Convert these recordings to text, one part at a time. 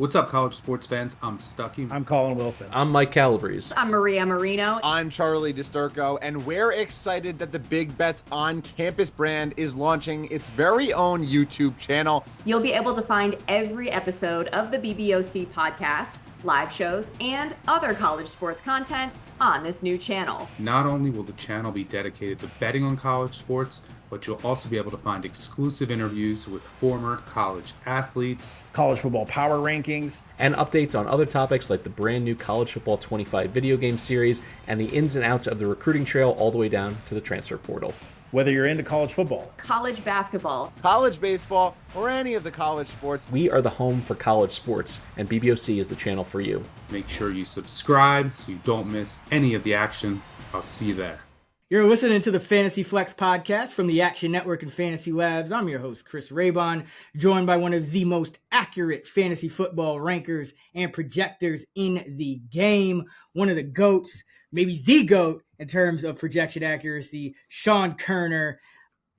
What's up, college sports fans? I'm Stuckey. I'm Colin Wilson. I'm Mike Calabrese. I'm Maria Marino. I'm Charlie DiSturco, and we're excited that the Big Bets on Campus brand is launching its very own YouTube channel. You'll be able to find every episode of the BBOC podcast, live shows, and other college sports content on this new channel. Not only will the channel be dedicated to betting on college sports, but you'll also be able to find exclusive interviews with former college athletes, college football power rankings, and updates on other topics like the brand new College Football 25 video game series and the ins and outs of the recruiting trail all the way down to the transfer portal. Whether you're into college football, college basketball, college baseball, or any of the college sports, we are the home for college sports, and BBOC is the channel for you. Make sure you subscribe so you don't miss any of the action. I'll see you there. You're listening to the Fantasy Flex podcast from the Action Network and Fantasy Labs. I'm your host, Chris Raybon, joined by one of the most accurate fantasy football rankers and projectors in the game. One of the GOATs, maybe the GOAT in terms of projection accuracy, Sean Koerner.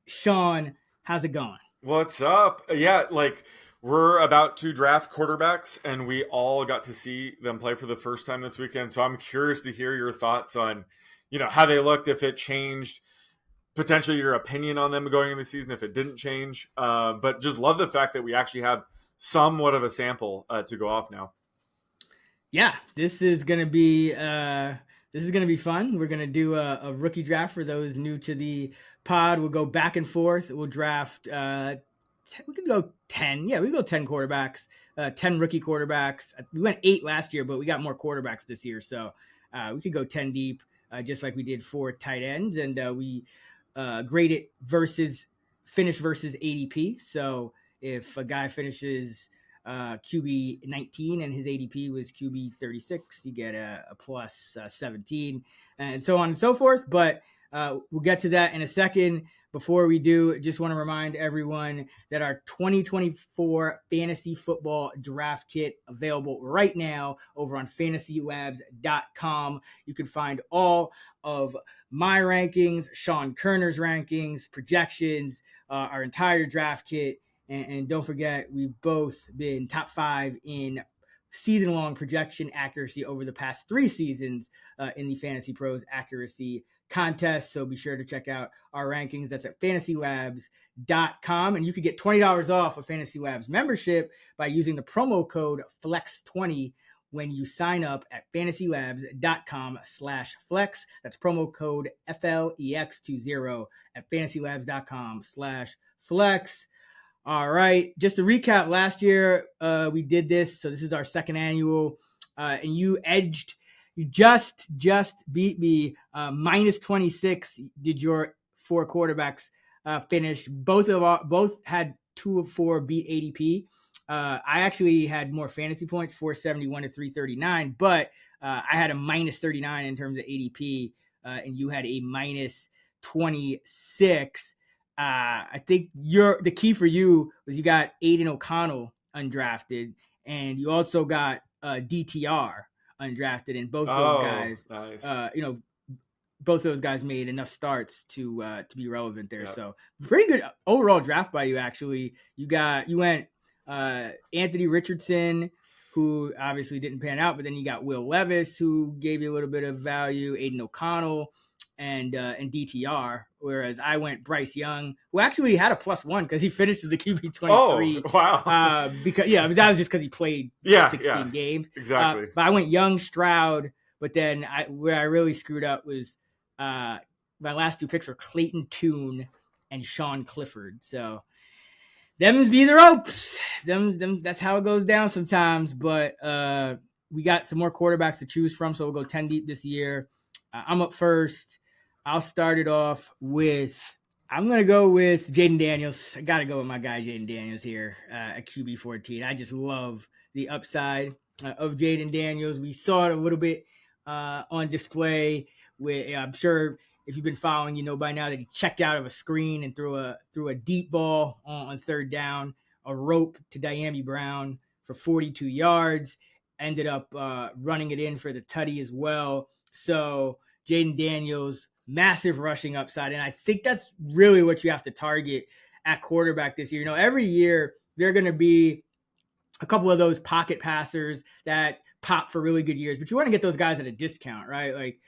Sean, how's it going? What's up? Yeah, we're about to draft quarterbacks, and we all got to see them play for the first time this weekend. So I'm curious to hear your thoughts on how they looked, if it changed, potentially your opinion on them going into the season, if it didn't change. But just love the fact that we actually have somewhat of a sample to go off now. Yeah, this is gonna be fun. We're gonna do a rookie draft for those new to the pod. We'll go back and forth. We'll draft. We could go 10. Yeah, we go 10 quarterbacks, 10 rookie quarterbacks. We went 8 last year, but we got more quarterbacks this year, so we could go 10 deep. Just like we did for tight ends, and we graded finish versus ADP. So if a guy finishes QB 19 and his ADP was QB 36, you get a plus 17, and so on and so forth. But we'll get to that in a second. Before we do, just want to remind everyone that our 2024 fantasy football draft kit available right now over on FantasyLabs.com. You can find all of my rankings, Sean Koerner's rankings, projections, our entire draft kit. And don't forget, we've both been top 5 in season-long projection accuracy over the past 3 seasons in the Fantasy Pros Accuracy Contest. So be sure to check out our rankings. That's at FantasyLabs.com. And you could get $20 off a Fantasy Labs membership by using the promo code FLEX20 when you sign up at FantasyLabs.com/flex. That's promo code FLEX20 at FantasyLabs.com/flex. All right. Just to recap, last year we did this. So this is our second annual. And you just beat me. Minus 26 did your 4 quarterbacks finish. Both had 2 of 4 beat ADP. I actually had more fantasy points, 471 to 339, but I had a minus 39 in terms of ADP, and you had a minus 26. I think the key for you was you got Aiden O'Connell undrafted, and you also got DTR undrafted, and both those guys, nice. Both of those guys made enough starts to be relevant there. Yep. So pretty good overall draft by you. Actually, you went Anthony Richardson, who obviously didn't pan out, but then you got Will Levis, who gave you a little bit of value, Aiden O'Connell, and DTR. Whereas I went Bryce Young, who actually had a +1 because he finished as the QB 23. Oh, wow. Because that was just because he played 16 games. Exactly. But I went Young, Stroud, but then where I really screwed up was my last 2 picks were Clayton Tune and Sean Clifford. So them's be the ropes. Them that's how it goes down sometimes. But we got some more quarterbacks to choose from, so we'll go 10 deep this year. I'm up first. I'll start it off I'm going to go with Jayden Daniels. I got to go with my guy Jayden Daniels here at QB 14. I just love the upside of Jayden Daniels. We saw it a little bit on display. I'm sure if you've been following, you know by now that he checked out of a screen and threw a deep ball on 3rd down, a rope to Diami Brown for 42 yards, ended up running it in for the tutty as well. So Jayden Daniels, massive rushing upside. And I think that's really what you have to target at quarterback this year. Every year there are going to be a couple of those pocket passers that pop for really good years, but you want to get those guys at a discount, right? Like,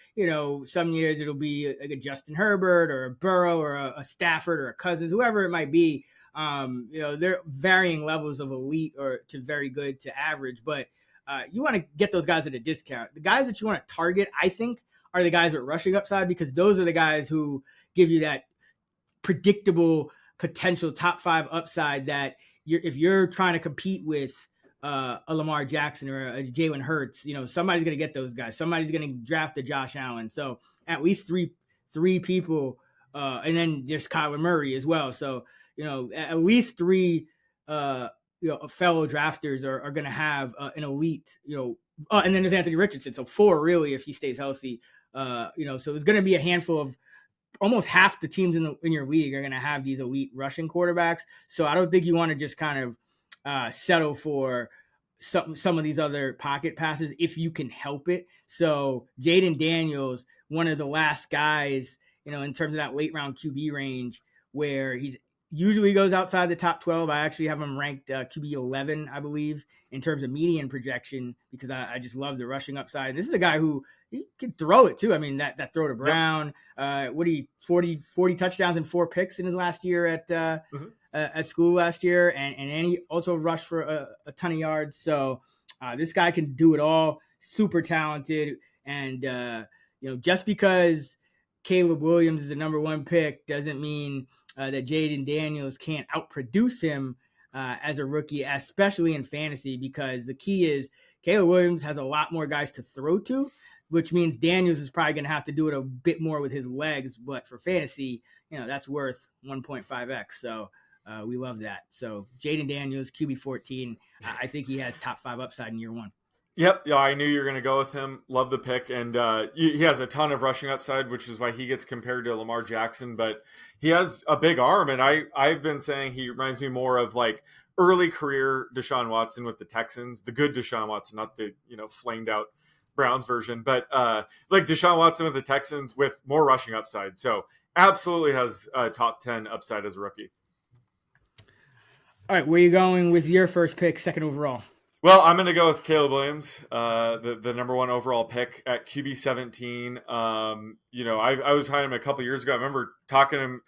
some years it'll be like a Justin Herbert or a Burrow or a Stafford or a Cousins, whoever it might be. They're varying levels of elite or to very good to average, but you want to get those guys at a discount. The guys that you want to target, I think, are the guys with rushing upside, because those are the guys who give you that predictable potential top 5 upside that if you're trying to compete with a Lamar Jackson or a Jalen Hurts, somebody's going to get those guys. Somebody's going to draft a Josh Allen. So at least three people, and then there's Kyler Murray as well. So, at least 3 fellow drafters are going to have an elite, and then there's Anthony Richardson. So 4 really, if he stays healthy. So there's going to be a handful of almost half the teams in your league are going to have these elite rushing quarterbacks. So I don't think you want to just kind of settle for some of these other pocket passes if you can help it. So Jayden Daniels, one of the last guys, in terms of that late round QB range, where he's usually goes outside the top 12. I actually have him ranked QB 11, I believe, in terms of median projection, because I just love the rushing upside. And this is a guy who he can throw it too. I mean, that throw to Brown, 40 touchdowns and 4 picks in his last year at school last year. And he also rushed for a ton of yards. So this guy can do it all. Super talented. And, just because Caleb Williams is the number 1 pick doesn't mean that Jayden Daniels can't outproduce him as a rookie, especially in fantasy, because the key is Caleb Williams has a lot more guys to throw to, which means Daniels is probably going to have to do it a bit more with his legs. But for fantasy, that's worth 1.5x. So we love that. So Jayden Daniels, QB 14, I think he has top 5 upside in year 1. Yep. Yeah, I knew you were going to go with him. Love the pick. And he has a ton of rushing upside, which is why he gets compared to Lamar Jackson. But he has a big arm. And I've been saying he reminds me more of like early career Deshaun Watson with the Texans, the good Deshaun Watson, not the, flamed out Browns version, but like Deshaun Watson with the Texans with more rushing upside. So absolutely has a top 10 upside as a rookie. All right. Where are you going with your first pick, second overall? Well, I'm going to go with Caleb Williams, the number 1 overall pick at QB 17. I was behind him a couple years ago. I remember talking to him,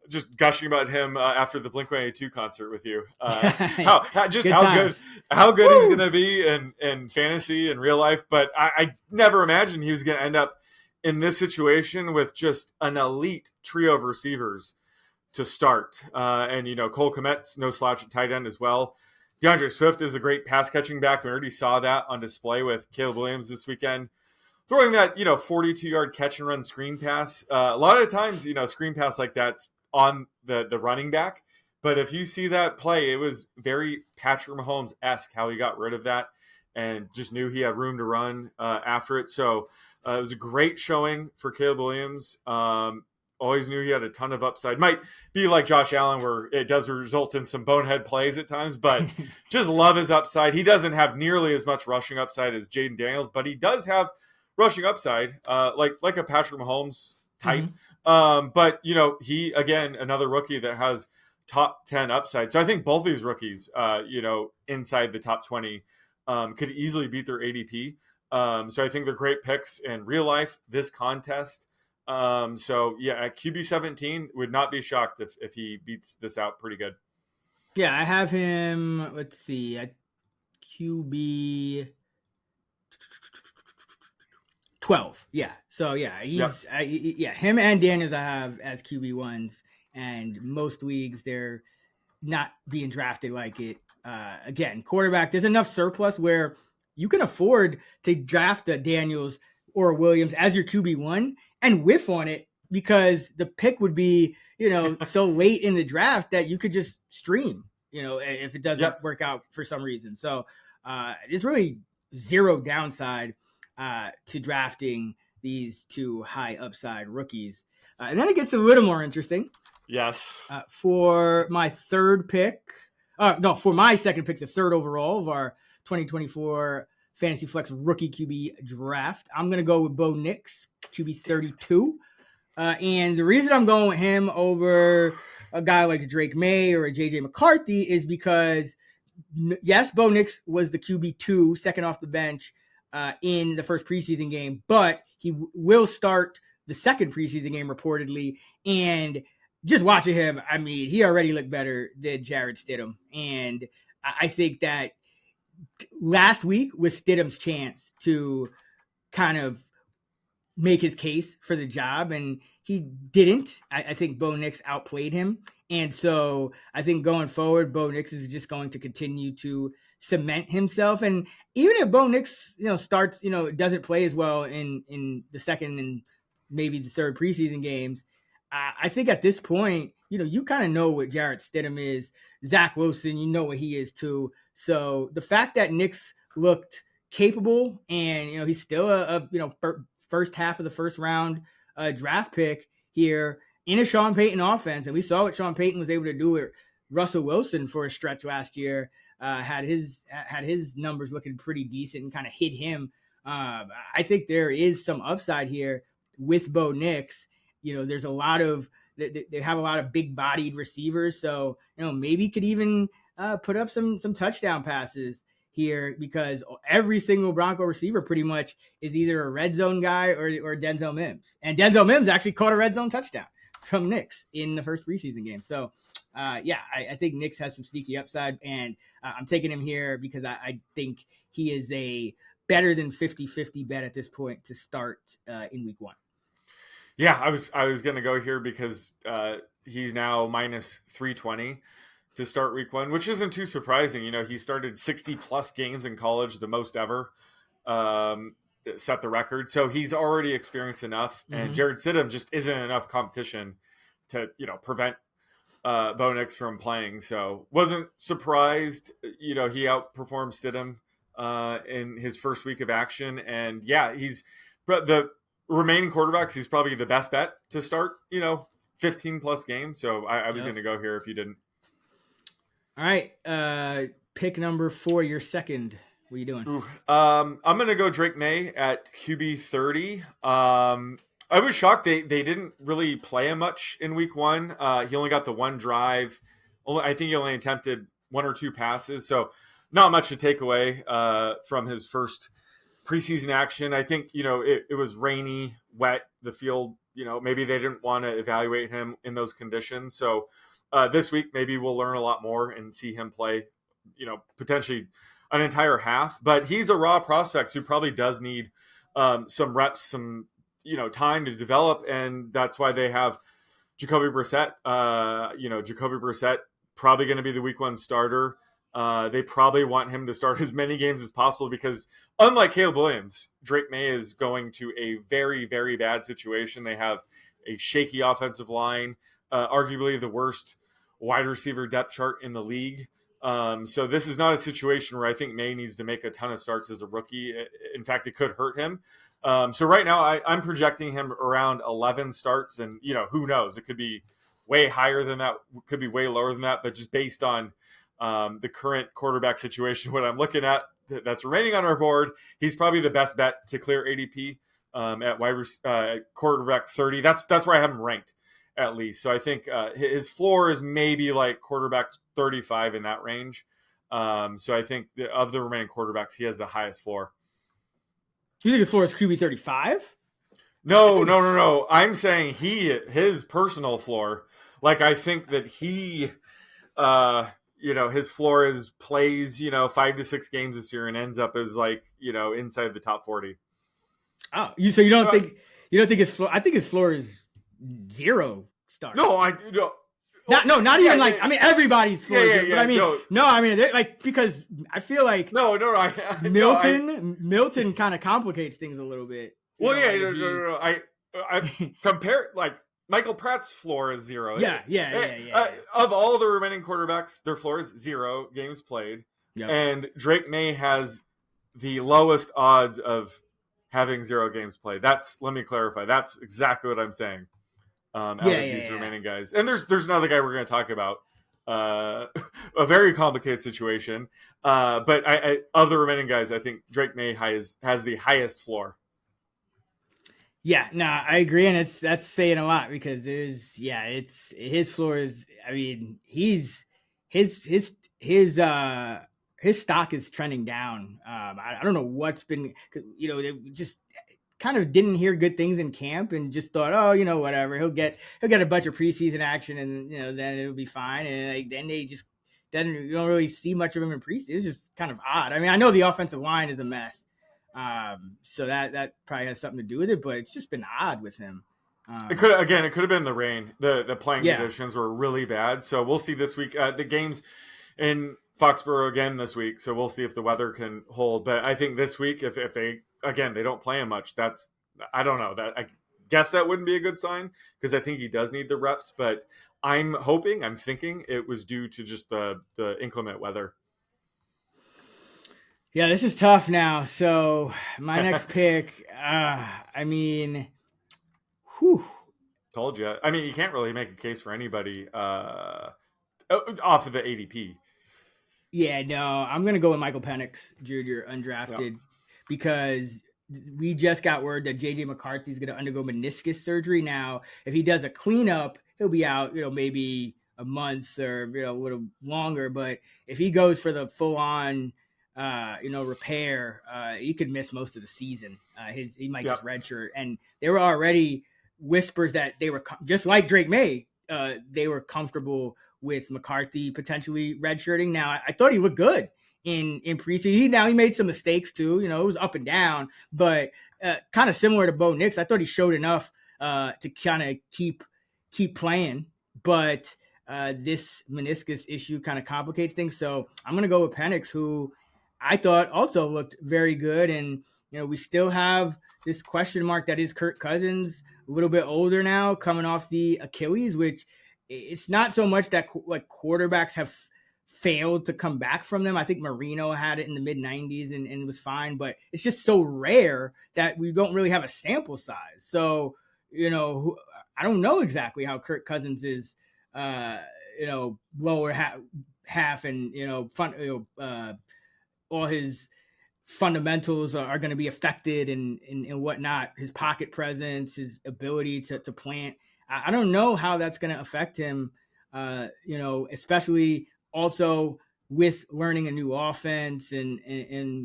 just gushing about him after the Blink-182 concert with you. How good he's going to be in fantasy and real life. But I never imagined he was going to end up in this situation with just an elite trio of receivers to start. And Cole Kmet's no slouch at tight end as well. DeAndre Swift is a great pass-catching back. We already saw that on display with Caleb Williams this weekend. Throwing that, 42-yard catch-and-run screen pass. A lot of times, screen pass like that's on the running back. But if you see that play, it was very Patrick Mahomes-esque how he got rid of that and just knew he had room to run after it. So it was a great showing for Caleb Williams. Always knew he had a ton of upside. Might be like Josh Allen where it does result in some bonehead plays at times, but just love his upside. He doesn't have nearly as much rushing upside as Jayden Daniels, but he does have rushing upside, like a Patrick Mahomes type. Mm-hmm. But, he, again, another rookie that has top 10 upside. So I think both these rookies, inside the top 20 could easily beat their ADP. So I think they're great picks in real life, this contest. At QB 17, would not be shocked if he beats this out pretty good. Yeah, I have him, let's see, at QB 12. Yeah. So he's him and Daniels I have as QB1s, and most leagues they're not being drafted like it. Again, quarterback, there's enough surplus where you can afford to draft a Daniels or a Williams as your QB1 and whiff on it, because the pick would be, so late in the draft that you could just stream, if it doesn't work out for some reason. So there's really zero downside to drafting these 2 high upside rookies. And then it gets a little more interesting. Yes. For my second pick, the 3rd overall of our 2024 Fantasy Flex rookie QB draft, I'm going to go with Bo Nix, QB 32. And the reason I'm going with him over a guy like Drake Maye or a JJ McCarthy is because yes, Bo Nix was the QB2, second off the bench in the first preseason game, but he will start the second preseason game reportedly. And just watching him, I mean, he already looked better than Jarrett Stidham. And I think that last week was Stidham's chance to kind of make his case for the job, and he didn't. I think Bo Nix outplayed him. And so I think going forward, Bo Nix is just going to continue to cement himself. And even if Bo Nix, starts, doesn't play as well in the second and maybe the third preseason games, I think at this point, you kind of know what Jarrett Stidham is. Zach Wilson, you know what he is too. So the fact that Nix looked capable and, he's still a first half of the first round draft pick here in a Sean Payton offense. And we saw what Sean Payton was able to do with Russell Wilson for a stretch last year, had his numbers looking pretty decent and kind of hit him. I think there is some upside here with Bo Nix. There's a lot of, they have a lot of big bodied receivers. So, maybe could even put up some touchdown passes here, because every single Bronco receiver pretty much is either a red zone guy or Denzel Mims. And Denzel Mims actually caught a red zone touchdown from Nix in the first preseason game. So, I think Nix has some sneaky upside, and I'm taking him here because I think he is a better than 50-50 bet at this point to start in week 1. Yeah, I was going to go here because he's now minus 320 to start week 1, which isn't too surprising. He started 60 plus games in college, the most ever, set the record. So he's already experienced enough, and Jarrett Stidham just isn't enough competition to, prevent Bo Nix from playing. So wasn't surprised, he outperformed Stidham in his first week of action. And yeah, but the remaining quarterbacks, he's probably the best bet to start, 15 plus games. So I was going to go here if you didn't. All right. Pick number 4, your second. What are you doing? I'm going to go Drake Maye at QB 30. I was shocked they didn't really play him much in week 1. He only got the one drive. I think he only attempted 1 or 2 passes. So not much to take away from his first preseason action. I think, it was rainy, wet, the field, maybe they didn't want to evaluate him in those conditions. So this week, maybe we'll learn a lot more and see him play, potentially an entire half. But he's a raw prospect who probably does need some reps, some, time to develop. And that's why they have Jacoby Brissett. Jacoby Brissett probably going to be the week 1 starter. They probably want him to start as many games as possible because unlike Caleb Williams, Drake Maye is going to a very, very bad situation. They have a shaky offensive line, arguably the worst wide receiver depth chart in the league. So this is not a situation where I think Maye needs to make a ton of starts as a rookie. In fact, it could hurt him. So right now I'm projecting him around 11 starts, and who knows? It could be way higher than that, could be way lower than that, but just based on the current quarterback situation, what I'm looking at that's remaining on our board, he's probably the best bet to clear ADP at quarterback 30. That's where I have him ranked at least. So I think his floor is maybe like quarterback 35 in that range. So I think of the remaining quarterbacks, he has the highest floor. You think his floor is QB 35? No. I'm saying his personal floor. Like I think that he, his floor is plays, 5 to 6 games this year and ends up as like, inside the top 40. Oh, so you don't think his floor? I think his floor is 0 stars. No, I do. Not even like. I mean, everybody's floor. Yeah, but I mean, no. I mean, like because I feel like Milton kind of complicates things a little bit. Well, no. I compare like Michael Pratt's floor is 0. Yeah. Of all the remaining quarterbacks, their floor is 0 games played, and Drake Maye has the lowest odds of having 0 games played. Let me clarify. That's exactly what I'm saying. Out of these remaining guys, and there's another guy we're going to talk about, a very complicated situation. But I of the remaining guys, I think Drake Maye has the highest floor. Yeah, no, I agree, and that's saying a lot because it's his floor is. I mean, his his stock is trending down. I don't know what's been, they just kind of didn't hear good things in camp and just thought, oh, whatever, he'll get a bunch of preseason action and then it'll be fine. And then you don't really see much of him in preseason. It's just kind of odd. I mean, I know the offensive line is a mess, so that probably has something to do with it. But it's just been odd with him. It could have been the rain. The playing conditions were really bad. So we'll see this week. The games in Foxborough again this week. So we'll see if the weather can hold. But I think this week, if they don't play him much, I don't know. That I guess that wouldn't be a good sign because I think he does need the reps. But I'm thinking it was due to just the inclement weather. Yeah, this is tough now. So my next pick, Told you. I mean, you can't really make a case for anybody off of the ADP. Yeah, no, I'm going to go with Michael Penix Jr. undrafted because we just got word that JJ McCarthy is going to undergo meniscus surgery. Now, if he does a cleanup, he'll be out, maybe a month or, a little longer. But if he goes for the full on, repair, he could miss most of the season. He might just redshirt. And there were already whispers that they were just like Drake Maye. They were comfortable with McCarthy potentially redshirting. Now, I thought he looked good in preseason. He made some mistakes too. It was up and down, but kind of similar to Bo Nix. I thought he showed enough to kind of keep playing, but this meniscus issue kind of complicates things. So I'm going to go with Penix, who I thought also looked very good. And, we still have this question mark that is Kirk Cousins, a little bit older now, coming off the Achilles, which it's not so much that like quarterbacks have failed to come back from them. I think Marino had it in the mid 90s and was fine, but it's just so rare that we don't really have a sample size. So, I don't know exactly how Kirk Cousins is, lower half and, all his fundamentals are going to be affected and whatnot, his pocket presence, his ability to plant. I don't know how that's going to affect him, especially also with learning a new offense and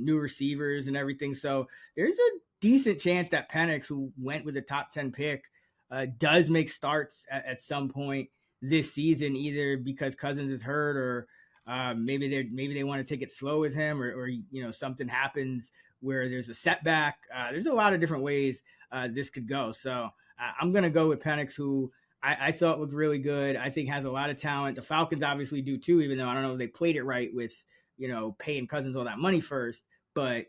new receivers and everything. So there's a decent chance that Penix, who went with a top 10 pick, does make starts at some point this season, either because Cousins is hurt or maybe they want to take it slow with him or something happens where there's a setback. There's a lot of different ways this could go. So I'm going to go with Penix, who I thought looked really good. I think has a lot of talent. The Falcons obviously do too, even though I don't know if they played it right with, paying Cousins all that money first. But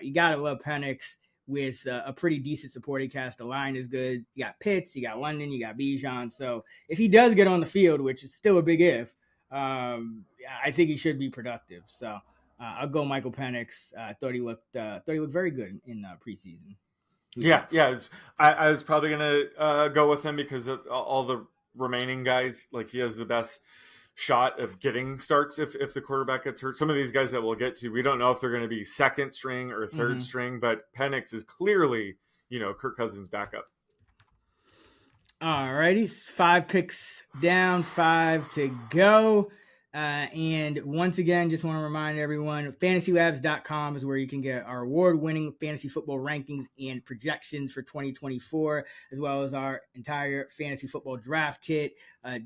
you got to love Penix with a pretty decent supporting cast. The line is good. You got Pitts, you got London, you got Bijan. So if he does get on the field, which is still a big if, I think he should be productive. So I'll go Michael Penix. I thought he looked very good in preseason. Yeah. I was probably gonna go with him because of all the remaining guys. Like he has the best shot of getting starts if the quarterback gets hurt. Some of these guys that we'll get to, we don't know if they're going to be second string or third string, but Penix is clearly Kirk Cousins' backup. All righty, 5 picks down, 5 to go. And once again, just want to remind everyone, FantasyLabs.com is where you can get our award-winning fantasy football rankings and projections for 2024, as well as our entire fantasy football draft kit.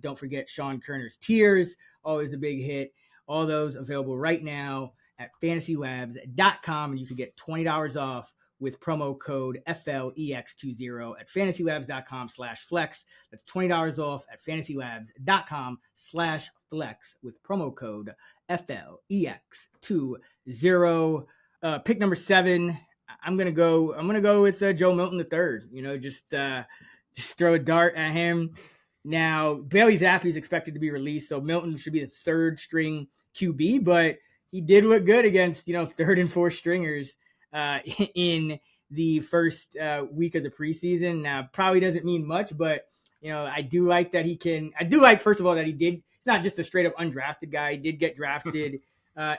Don't forget Sean Kerner's tiers, always a big hit. All those available right now at FantasyLabs.com, and you can get $20 off with promo code FLEX20 at FantasyLabs.com/flex. That's $20 off at FantasyLabs.com/flex with promo code FLEX20. Pick number 7. I'm gonna go with Joe Milton III. Just throw a dart at him. Now Bailey Zappi is expected to be released, so Milton should be the 3rd string QB, but he did look good against 3rd and 4th stringers in the first week of the preseason. Now, probably doesn't mean much, but I do like that he can. I do like, first of all, that he did. It's not just a straight up undrafted guy. He did get drafted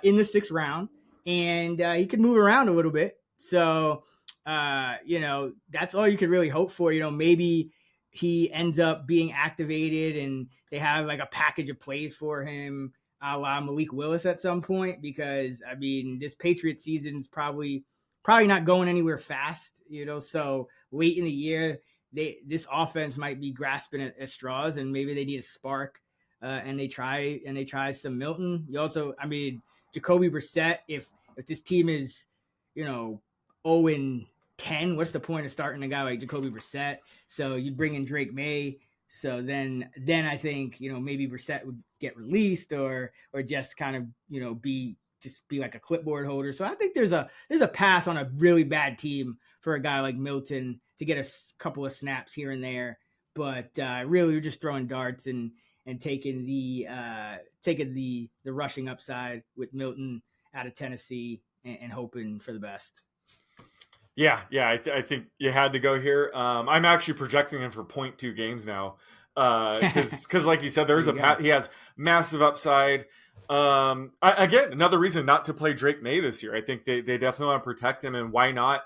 in the 6th round, and he could move around a little bit. So, that's all you could really hope for. Maybe he ends up being activated, and they have like a package of plays for him a la Malik Willis at some point, because I mean, this Patriots season's probably not going anywhere fast, so late in the year, this offense might be grasping at straws, and maybe they need a spark, and they try some Milton. You also, I mean, Jacoby Brissett, if this team is, 0-10, what's the point of starting a guy like Jacoby Brissett? So you bring in Drake Maye. So then I think, maybe Brissett would get released or just kind of, be like a clipboard holder. So I think there's a path on a really bad team for a guy like Milton to get a couple of snaps here and there. But really, we're just throwing darts and taking the rushing upside with Milton out of Tennessee and hoping for the best. Yeah, I think you had to go here. I'm actually projecting him for 0.2 games now, because like you said, he has massive upside. Again, another reason not to play Drake Maye this year. I think they definitely want to protect him, and why not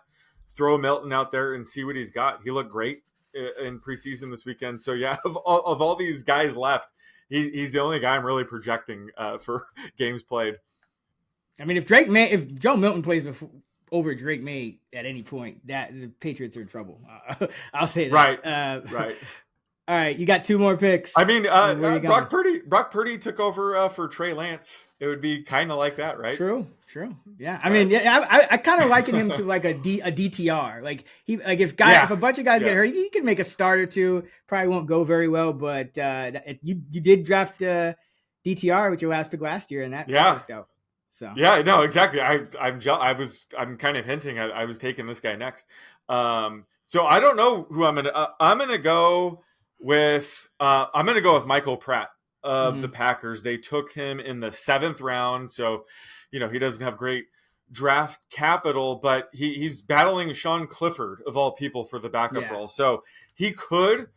throw Milton out there and see what he's got? He looked great in preseason this weekend. So yeah, of all these guys left, he's the only guy I'm really projecting for games played. I mean, if Joe Milton plays over Drake Maye at any point, that the Patriots are in trouble. I'll say that. Right. All right, you got two more picks. I mean, Brock Purdy took over for Trey Lance. It would be kind of like that, right? True. Yeah, I mean, I kind of liken him to like a DTR. Like if a bunch of guys get hurt, he can make a start or two. Probably won't go very well, but you did draft DTR with your last pick last year, and that worked out. So yeah, no, exactly. I'm kind of hinting I was taking this guy next. So I don't know who I'm gonna go with. I'm gonna go with Michael Pratt of the Packers. They took him in the 7th round, so he doesn't have great draft capital, but he's battling Sean Clifford of all people for the backup role. So he could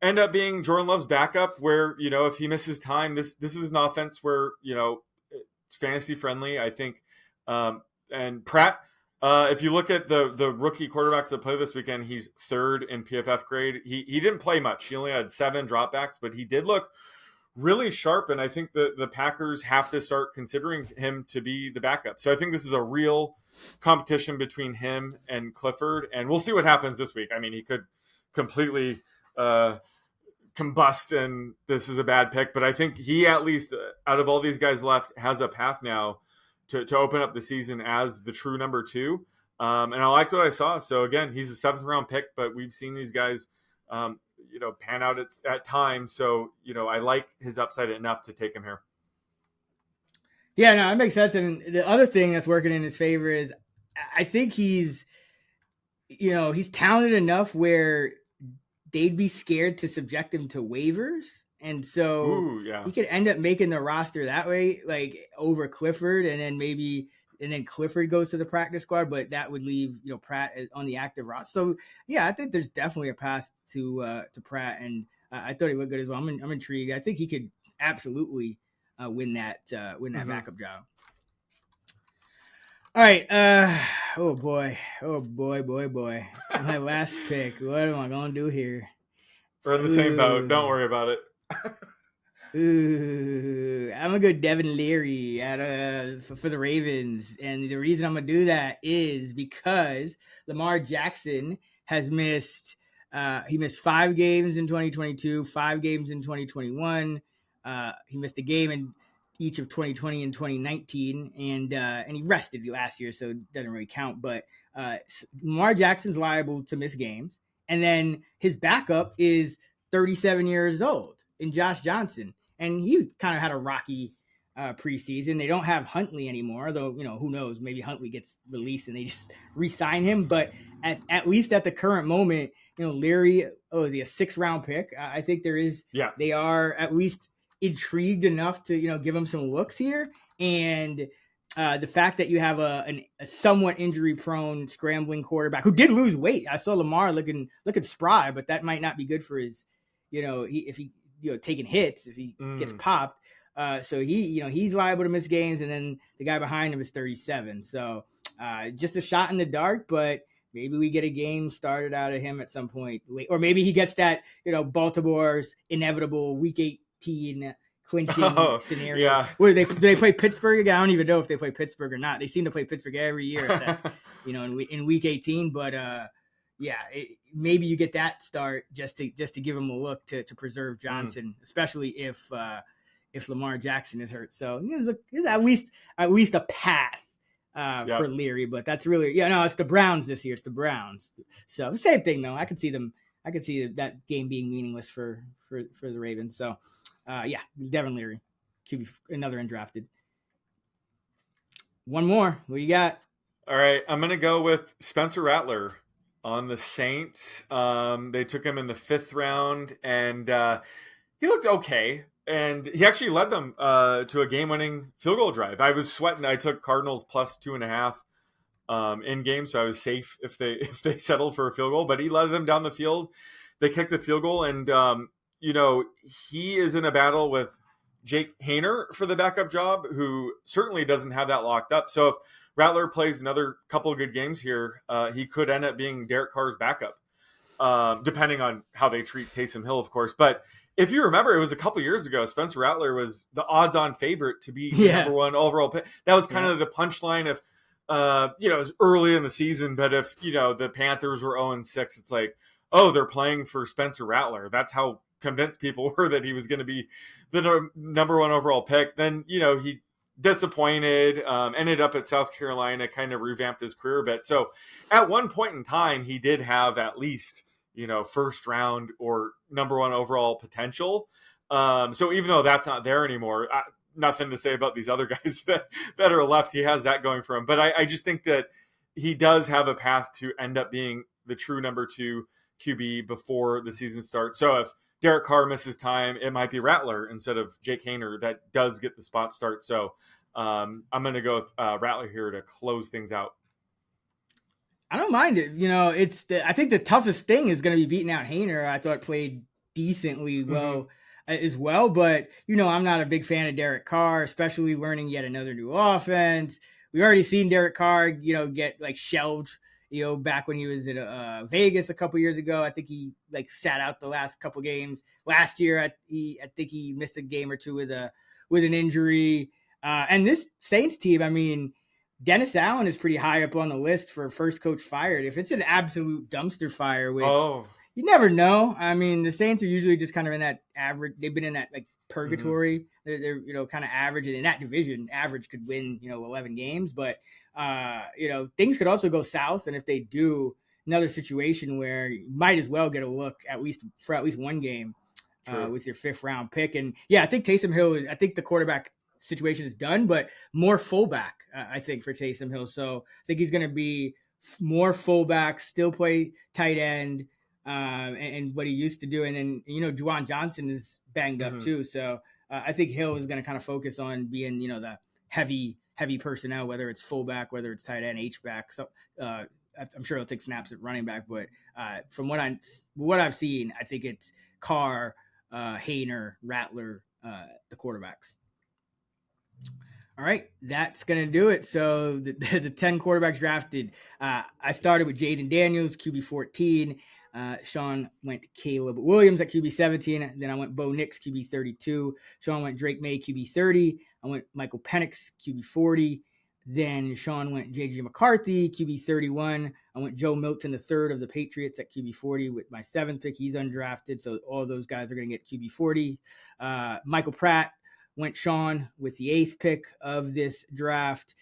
end up being Jordan Love's backup. Where if he misses time, this is an offense where it's fantasy friendly, I think. And Pratt, if you look at the rookie quarterbacks that play this weekend, he's 3rd in PFF grade. He didn't play much. He only had 7 dropbacks, but he did look really sharp. And I think the Packers have to start considering him to be the backup. So I think this is a real competition between him and Clifford. And we'll see what happens this week. I mean, he could completely combust and this is a bad pick, but I think he, at least out of all these guys left, has a path now to open up the season as the true number 2. And I liked what I saw. So again, he's a 7th round pick, but we've seen these guys pan out at times. So I like his upside enough to take him here. Yeah, no, that makes sense. And the other thing that's working in his favor is I think he's talented enough where they'd be scared to subject him to waivers. And so he could end up making the roster that way, like over Clifford, and then Clifford goes to the practice squad, but that would leave, Pratt on the active roster. So yeah, I think there's definitely a path to Pratt, and I thought he looked good as well. I'm intrigued. I think he could absolutely win that backup job. All right. Oh boy. My last pick. What am I going to do here? We're in the same boat. Don't worry about it. I'm going to go Devin Leary for the Ravens. And the reason I'm going to do that is because Lamar Jackson has missed 5 games in 2022, 5 games in 2021. He missed a game in each of 2020 and 2019, and he rested last year, so it doesn't really count. But Lamar Jackson's liable to miss games, and then his backup is 37 years old in Josh Johnson, and he kind of had a rocky preseason. They don't have Huntley anymore, though. Who knows? Maybe Huntley gets released and they just re-sign him. But at least at the current moment, Leary, is he a 6th round pick? I think there is. Yeah, they are at least intrigued enough to give him some looks here, and the fact that you have a somewhat injury prone scrambling quarterback who did lose weight. I saw Lamar looking spry, but that might not be good for his if he taking hits if he gets popped. So he's liable to miss games, and then the guy behind him is 37. So just a shot in the dark, but maybe we get a game started out of him at some point, or maybe he gets that Baltimore's inevitable week 18 clinching scenario. Yeah. Where do they play Pittsburgh again? I don't even know if they play Pittsburgh or not. They seem to play Pittsburgh every year at that, in week 18. But maybe you get that start just to give them a look to preserve Johnson, especially if Lamar Jackson is hurt. So there's at least a path for Leary, but that's really it's the Browns this year. It's the Browns. So same thing though. I could see that game being meaningless for the Ravens. So Devin Leary, QB, another undrafted. One more. What you got? All right, I'm gonna go with Spencer Rattler on the Saints. They took him in the 5th round, and he looked okay. And he actually led them to a game-winning field goal drive. I was sweating. I took Cardinals plus 2.5 in game, so I was safe if they settled for a field goal. But he led them down the field. They kicked the field goal, and he is in a battle with Jake Haener for the backup job, who certainly doesn't have that locked up. So if Rattler plays another couple of good games here, he could end up being Derek Carr's backup, depending on how they treat Taysom Hill, of course. But if you remember, it was a couple years ago, Spencer Rattler was the odds-on favorite to be the number 1 overall pick. That was kind of the punchline of, it was early in the season, but if, the Panthers were 0-6, it's like, oh, they're playing for Spencer Rattler. That's how convinced people were that he was going to be the number 1 overall pick. Then, he disappointed, ended up at South Carolina, kind of revamped his career a bit. So at one point in time, he did have at least, first round or number 1 overall potential. So even though that's not there anymore, nothing to say about these other guys that are left. He has that going for him. But I just think that he does have a path to end up being the true number 2 QB before the season starts. So if Derek Carr misses time, it might be Rattler instead of Jake Haener that does get the spot start. So I'm going to go with Rattler here to close things out. I don't mind it. I think the toughest thing is going to be beating out Haener. I thought played decently well as well, but I'm not a big fan of Derek Carr, especially learning yet another new offense. We've already seen Derek Carr, get shelved, back when he was at Vegas a couple years ago. I think he sat out the last couple games. Last year, I think he missed a game or two with an injury. And this Saints team, I mean, Dennis Allen is pretty high up on the list for first coach fired. If it's an absolute dumpster fire, which you never know. I mean, the Saints are usually just kind of in that average. They've been in that purgatory. They're kind of average, and in that division, average could win 11 games. But things could also go south, and if they do, another situation where you might as well get a look for at least one game with your 5th round pick. And I think Taysom Hill. I think the quarterback situation is done, but more fullback, I think, for Taysom Hill. So I think he's going to be more fullback, still play tight end, and what he used to do. And then, Juwan Johnson is banged up too. So I think Hill is going to kind of focus on being, the heavy personnel, whether it's fullback, whether it's tight end, H-back. So I'm sure he'll take snaps at running back, but from what I've seen, I think it's Carr, Haener, Rattler, the quarterbacks. All right, that's going to do it. So the 10 quarterbacks drafted, I started with Jayden Daniels, QB 14. Sean went Caleb Williams at QB 17. Then I went Bo Nix, QB 32. Sean went Drake Maye, QB 30. I went Michael Penix, QB 40. Then Sean went J.J. McCarthy, QB 31. I went Joe Milton III of the Patriots at QB 40 with my 7th pick. He's undrafted, so all those guys are going to get QB 40. Michael Pratt went Sean with the 8th pick of this draft.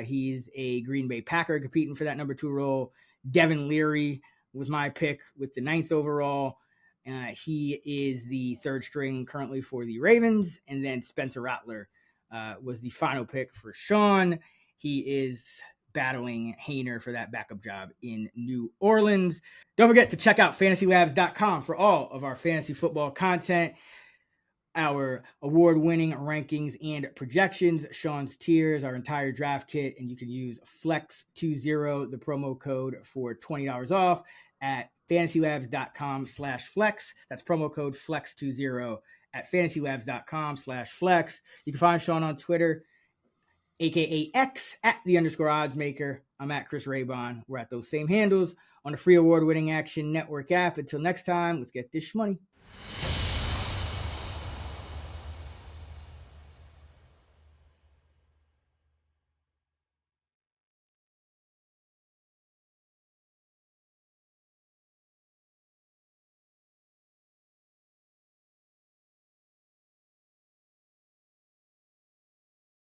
He's a Green Bay Packer competing for that number 2 role. Devin Leary was my pick with the 9th overall. He is the 3rd string currently for the Ravens. And then Spencer Rattler was the final pick for Sean. He is battling Haener for that backup job in New Orleans. Don't forget to check out FantasyLabs.com for all of our fantasy football content, our award-winning rankings and projections, Sean's tiers, our entire draft kit, and you can use FLEX20, the promo code, for $20 off at FantasyLabs.com/flex. That's promo code FLEX20 at FantasyLabs.com/flex. You can find Sean on Twitter, aka X, at @_oddsmaker. I'm at Chris Raybon. We're at those same handles on the free award-winning Action Network app. Until next time, let's get this money.